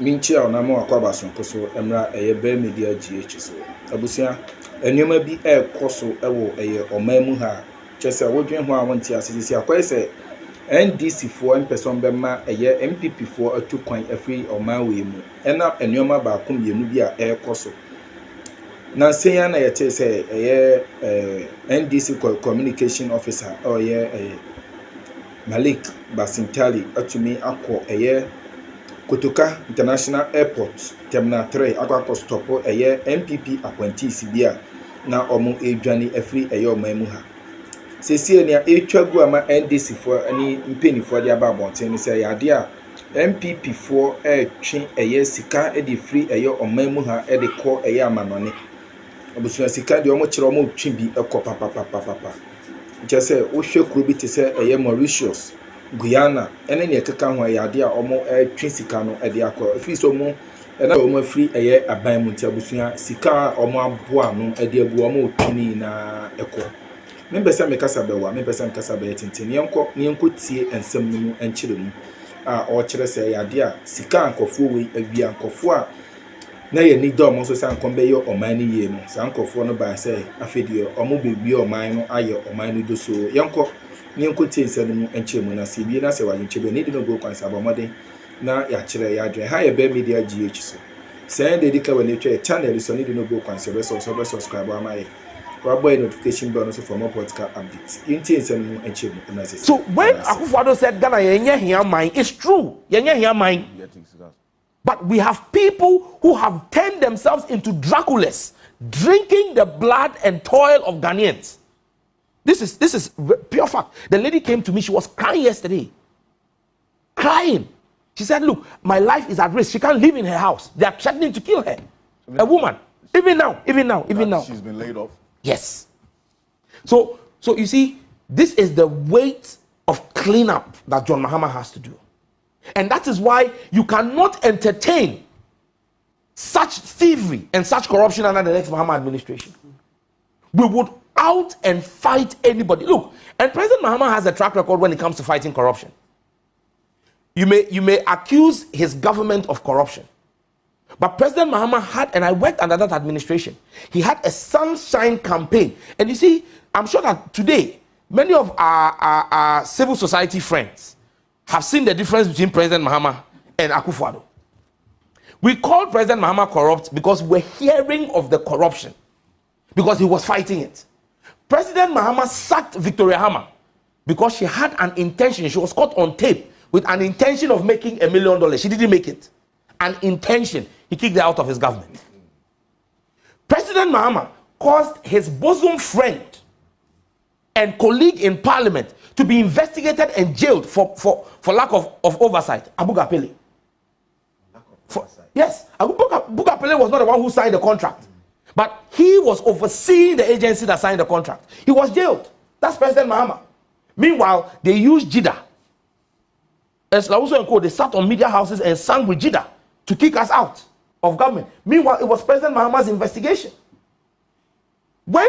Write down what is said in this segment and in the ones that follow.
minchia na mo akwaba sonko so emra eye media GH so abusia enwoma bi ekoso ewo eye omamu ha chese wodwen ho a wonti asisi akwese NDC fo person be ma eye MPP fo atukwan afri omawe mu ena enwoma ba komienu bi a ekoso na senya na yete se eye NDC communication officer oye Malik Basintali atumi akọ eye Kotoka International Airport Terminal 3 akwa stop eye Npp appointee sibia na omo edwane afri eye omamu ha sesie ne etwagu ama NDC fo ani mpenifo de aba abonten ni se yade a MPP fo etwe eye sika edi free eye omamu ha edi ko eye amanone obusu sika de omo kire omo twi bi ekọ papa jese wo hwe kuro bi te se eye Mauritius Guyana ene ne keka ho yade a omo twi sika no edi akọ afi so mo ena omo free eye aban mu ntia busua sika omo aboa no edi agu omo twini na ekọ membesa mekasa bewa membesa mekasa be tenteni yenko tie ensem no enkyere mu a o kyere se yade a sika ankofo we awia ankofo a na ye ni do mo so san kon be yo oman ni ye no san ankofo no ba se afedie omo bebi oman no aye oman no do so yenko tie ensem no enkyere mu na se bi na se wa nkyebe ni de no go kwan sabomode na ya kyere ya adwen ha ye be media GH so say dey dika we twa channel so ni de no go kwan se be so subscribe amaye boy notification bell also for more podcast updates. So when Akufo-Addo said Ghana yenye here mine, it's true. Yenye here mine. But we have people who have turned themselves into Draculas, drinking the blood and toil of Ghanaians. This is pure fact. The lady came to me, she was crying yesterday. Crying. She said, look, my life is at risk. She can't live in her house. They are threatening to kill her. A woman. Even now. She's been laid off. Yes. So you see, this is the weight of cleanup that John Mahama has to do. And that is why you cannot entertain such thievery and such corruption under the next Mahama administration. We would out and fight anybody. Look, and President Mahama has a track record when it comes to fighting corruption. You may accuse his government of corruption. But President Mahama had, and I worked under that administration, he had a sunshine campaign. And you see, I'm sure that today, many of our civil society friends have seen the difference between President Mahama and Akufo-Addo. We call President Mahama corrupt because we're hearing of the corruption, because he was fighting it. President Mahama sacked Victoria Hammer because she had an intention, she was caught on tape with an intention of making $1 million. She didn't make it. An intention. He kicked her out of his government. President Mahama caused his bosom friend and colleague in parliament to be investigated and jailed for lack of oversight. Abu Gapele. Yes, Abu Gapele was not the one who signed the contract, but he was overseeing the agency that signed the contract. He was jailed. That's President Mahama. Meanwhile, they used Jida. As Lauso and Co, they sat on media houses and sang with Jida to kick us out of government. Meanwhile, it was President Mahama's investigation. When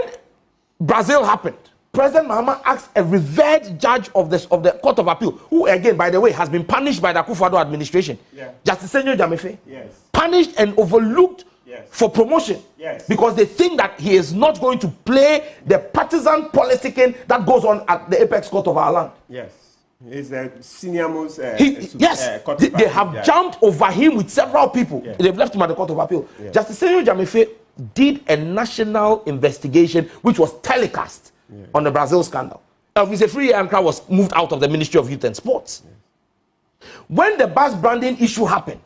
Brazil happened, President Mahama asked a revered judge of the Court of Appeal, who again, by the way, has been punished by the Akufo-Addo administration, Justice Senyo Jamefe, punished and overlooked for promotion, because they think that he is not going to play the partisan politicking that goes on at the apex court of our land. He's a senior most. They have jumped over him with several people. They've left him at the Court of Appeal. Justice Senyo Jamefe did a national investigation which was telecast on the Brazil scandal. Mr. Free Ankara was moved out of the Ministry of Youth and Sports. When the bus branding issue happened,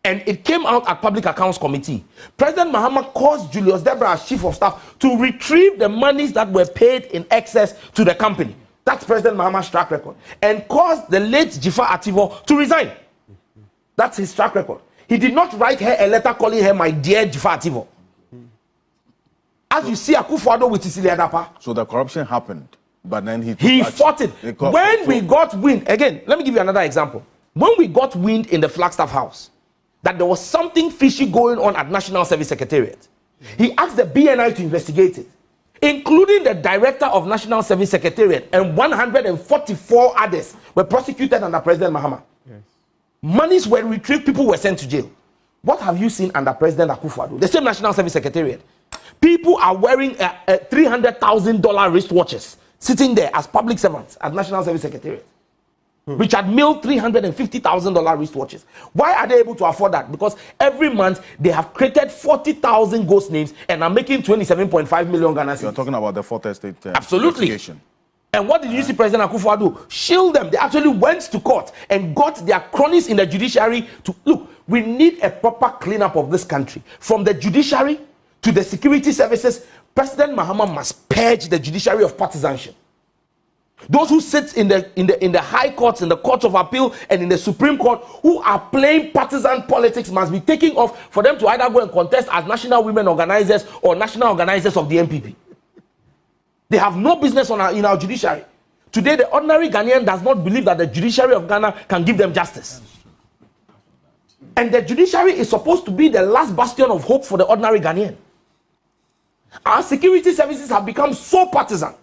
and it came out at Public Accounts Committee, President Mahama caused Julius Debra as Chief of Staff to retrieve the monies that were paid in excess to the company. That's President Mahama's track record. And caused the late Jifa Ativo to resign. That's his track record. He did not write her a letter calling her my dear Jifa Ativo. As you see Akufo-Addo with Cecilia Dapa. So the corruption happened, but then he fought it. When we got wind, again, let me give you another example. When we got wind in the Flagstaff House that there was something fishy going on at National Service Secretariat, he asked the BNI to investigate it, including the director of National Service Secretariat, and 144 others were prosecuted under President Mahama. Monies were retrieved, people were sent to jail. What have you seen under President Akufo-Addo? The same National Service Secretariat. People are wearing $300,000 wristwatches, sitting there as public servants at National Service Secretariat. Richard Mill, $350,000 wristwatches. Why are they able to afford that? Because every month they have created 40,000 ghost names and are making 27.5 million Ghana cedis. You're talking about the fourth estate Absolutely. And what did you see President Akufo-Addo? Shield them. They actually went to court and got their cronies in the judiciary to look. We need a proper cleanup of this country. From the judiciary to the security services, President Mahama must purge the judiciary of partisanship. Those who sit in the high courts, in the courts of appeal, and in the Supreme Court, who are playing partisan politics, must be taken off for them to either go and contest as national women organizers or national organizers of the NPP. They have no business in our judiciary. Today, the ordinary Ghanaian does not believe that the judiciary of Ghana can give them justice. And the judiciary is supposed to be the last bastion of hope for the ordinary Ghanaian. Our security services have become so partisan,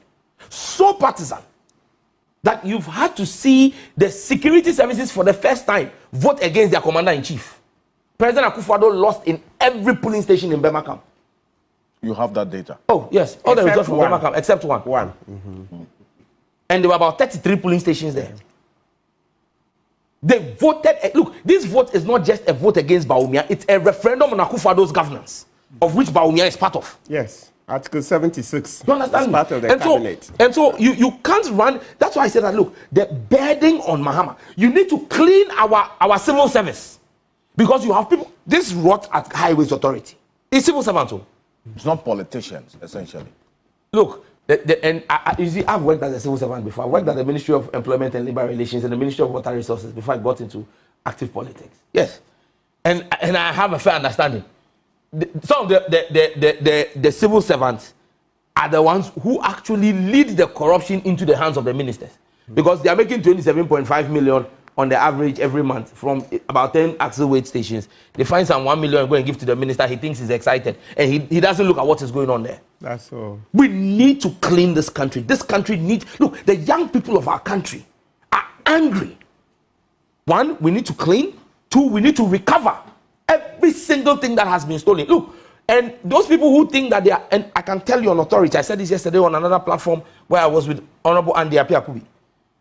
that you've had to see the security services for the first time vote against their commander-in-chief. President Akufo-Addo lost in every polling station in Bema Camp. You have that data? Oh, yes. All the results from Bema Camp, except one. And there were about 33 polling stations there. They voted. Look, this vote is not just a vote against Bawumia, it's a referendum on Akufo-Addo's governance, of which Bawumia is part of. Yes. Article 76. You understand? Part of the cabinet. So you can't run. That's why I said that. Look, the burden on Mahama. You need to clean our civil service, because you have people. This rot at Highways Authority. It's civil servants. It's not politicians, essentially. Look, you see, I've worked as a civil servant before. I worked at the Ministry of Employment and Labour Relations and the Ministry of Water Resources before I got into active politics. Yes, and I have a fair understanding. Some of the civil servants are the ones who actually lead the corruption into the hands of the ministers, because they are making 27.5 million on the average every month from about 10 axle weight stations. They find some 1 million and go and give to the minister. He thinks he's excited, and he doesn't look at what is going on there. That's all. We need to clean this country. This country needs, look, the young people of our country are angry. One, we need to clean. Two, we need to recover every single thing that has been stolen. Look, and those people who think that they are, and I can tell you on authority, I said this yesterday on another platform where I was with Honorable Npp Addø.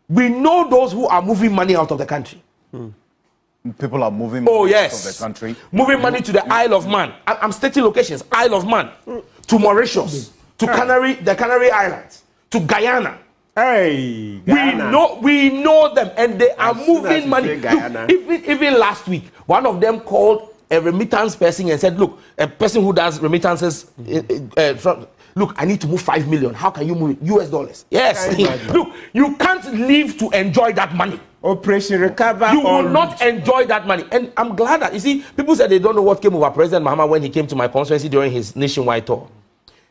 We know those who are moving money out of the country. People are moving money out of the country. Moving money to the Isle of Man. I'm stating locations. Isle of Man, to Mauritius, to the Canary Islands, to Guyana. Hey, Guyana. We know them, and they are moving money. Look, even last week, one of them called a remittance person and said, look, a person who does remittances, look, I need to move 5 million. How can you move it? US dollars. Yes. Look, you can't live to enjoy that money. Operation Recover. You will not enjoy that money. And I'm glad that, you see, people said they don't know what came over President Mahama when he came to my constituency during his nationwide tour.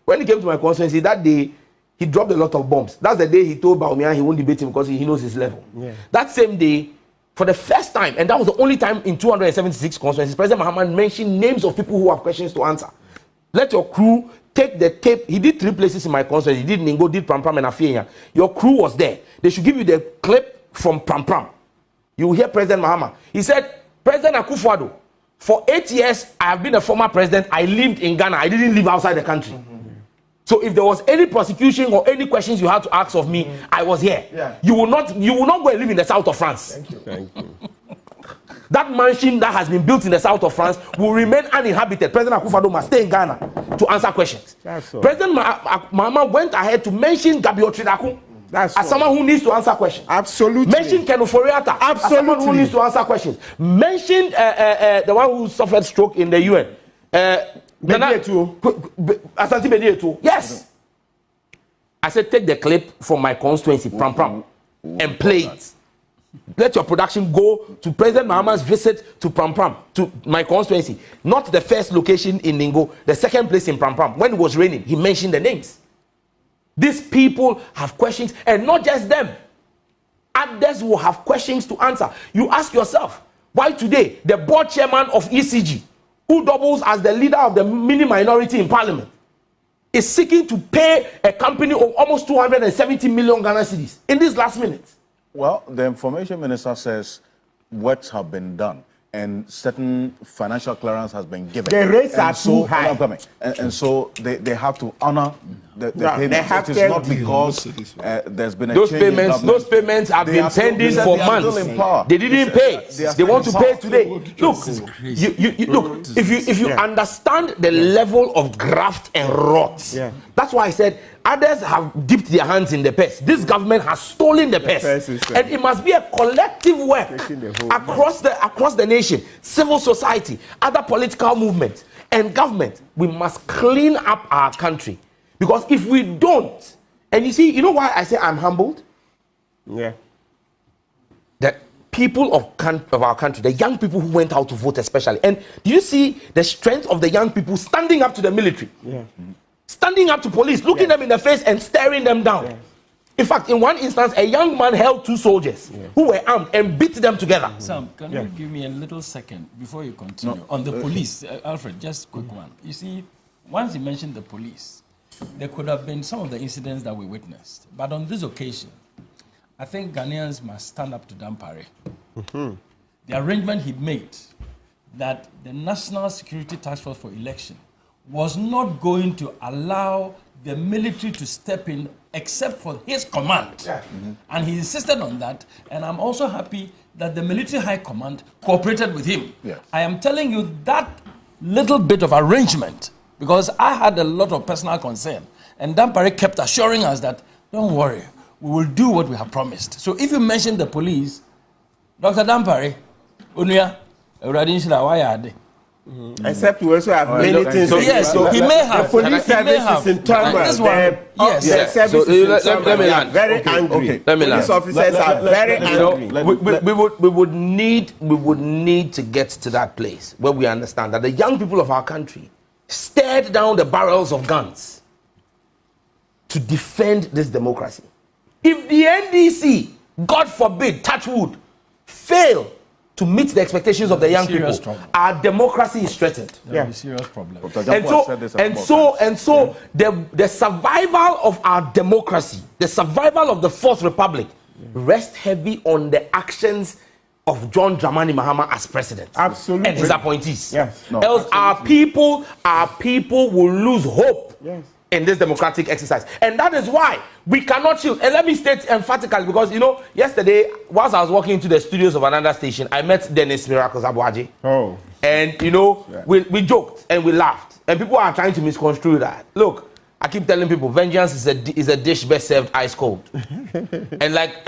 When he came to my constituency, that day, he dropped a lot of bombs. That's the day he told Bawumia he won't debate him because he knows his level. Yeah. That same day, for the first time, and that was the only time in 276 constituencies, President Mahama mentioned names of people who have questions to answer. Let your crew take the tape. He did 3 places in my constituency. He did Ningo, did Pram Pram, and Afia. Your crew was there. They should give you the clip from Pram Pram. You will hear President Mahama. He said, President Akufo-Addo, for 8 years, I have been a former president. I lived in Ghana. I didn't live outside the country. So if there was any prosecution or any questions you had to ask of me, I was here. Yeah. You will not go and live in the south of France. Thank you. Thank you. That mansion that has been built in the south of France will remain uninhabited. President Akufo-Addo must stay in Ghana to answer questions. President Mahama went ahead to mention Gabriel Tridaku as someone who needs to answer questions. Absolutely. Mention Ken Ofori-Atta as someone who needs to answer questions. Mention the one who suffered stroke in the UN. Yes. I said, take the clip from my constituency, Pram Pram, and play it. Let your production go to President Mahama's visit to Pram Pram, to my constituency. Not the first location in Ningo, the second place in Pram Pram. When it was raining, he mentioned the names. These people have questions, and not just them. Others will have questions to answer. You ask yourself, why today the board chairman of ECG, who doubles as the leader of the mini minority in parliament, is seeking to pay a company of almost 270 million Ghana cedis in this last minute? Well, the information minister says works have been done and certain financial clearance has been given. The rates are so, too high. And so they have to honor the payments. They have it is not because there's been a those change in payments. government. Those payments have been pending for months. They didn't pay. They want to pay today. Look, look. If you understand the level of graft and rot, that's why I said others have dipped their hands in the purse. This government has stolen the purse, and it must be a collective work across the nation, civil society, other political movements, and government. We must clean up our country, because if we don't, and you know why I say I'm humbled? Yeah. The people of our country, the young people who went out to vote especially, and do you see the strength of the young people standing up to the military? Yeah. Standing up to police, looking them in the face and staring them down. Yeah. In fact, in one instance, a young man held two soldiers who were armed and beat them together. Sam, can you give me a little second before you continue? On the police, Alfred, just a quick one. You see, once you mentioned the police, there could have been some of the incidents that we witnessed. But on this occasion, I think Ghanaians must stand up to Dampare. The arrangement he made that the National Security Task Force for Election was not going to allow the military to step in except for his command. And he insisted on that. And I'm also happy that the military high command cooperated with him. I am telling you that little bit of arrangement, because I had a lot of personal concern. And Dampare kept assuring us that, don't worry, we will do what we have promised. So if you mention the police, Dr. Dampare, Unia, why are they? Except we also have many things. So yes, so he may have. The police service is in turmoil. This one, yes. The service is in turmoil. Let me land. Very angry. Let me land. Police officers are very angry. We would need to get to that place where we understand that the young people of our country stared down the barrels of guns to defend this democracy. If the NDC, God forbid, touch wood, fail to meet the expectations of the young people, our democracy is threatened. There is a serious problem. And so the survival of our democracy, the survival of the Fourth Republic, rests heavy on the actions of John Dramani Mahama as president. Absolutely. And his appointees. Yes. No, else our people will lose hope in this democratic exercise. And that is why we cannot chill. And let me state emphatically, because, yesterday, whilst I was walking into the studios of another station, I met Dennis Miracles Abuaji. Oh. And, we joked and we laughed. And people are trying to misconstrue that. Look, I keep telling people, vengeance is a dish best served ice cold. and like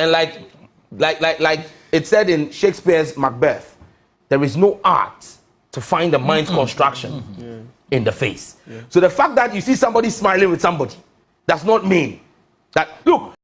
it said in Shakespeare's Macbeth, there is no art to find a mind's construction in the face. So the fact that you see somebody smiling with somebody does not mean that, look,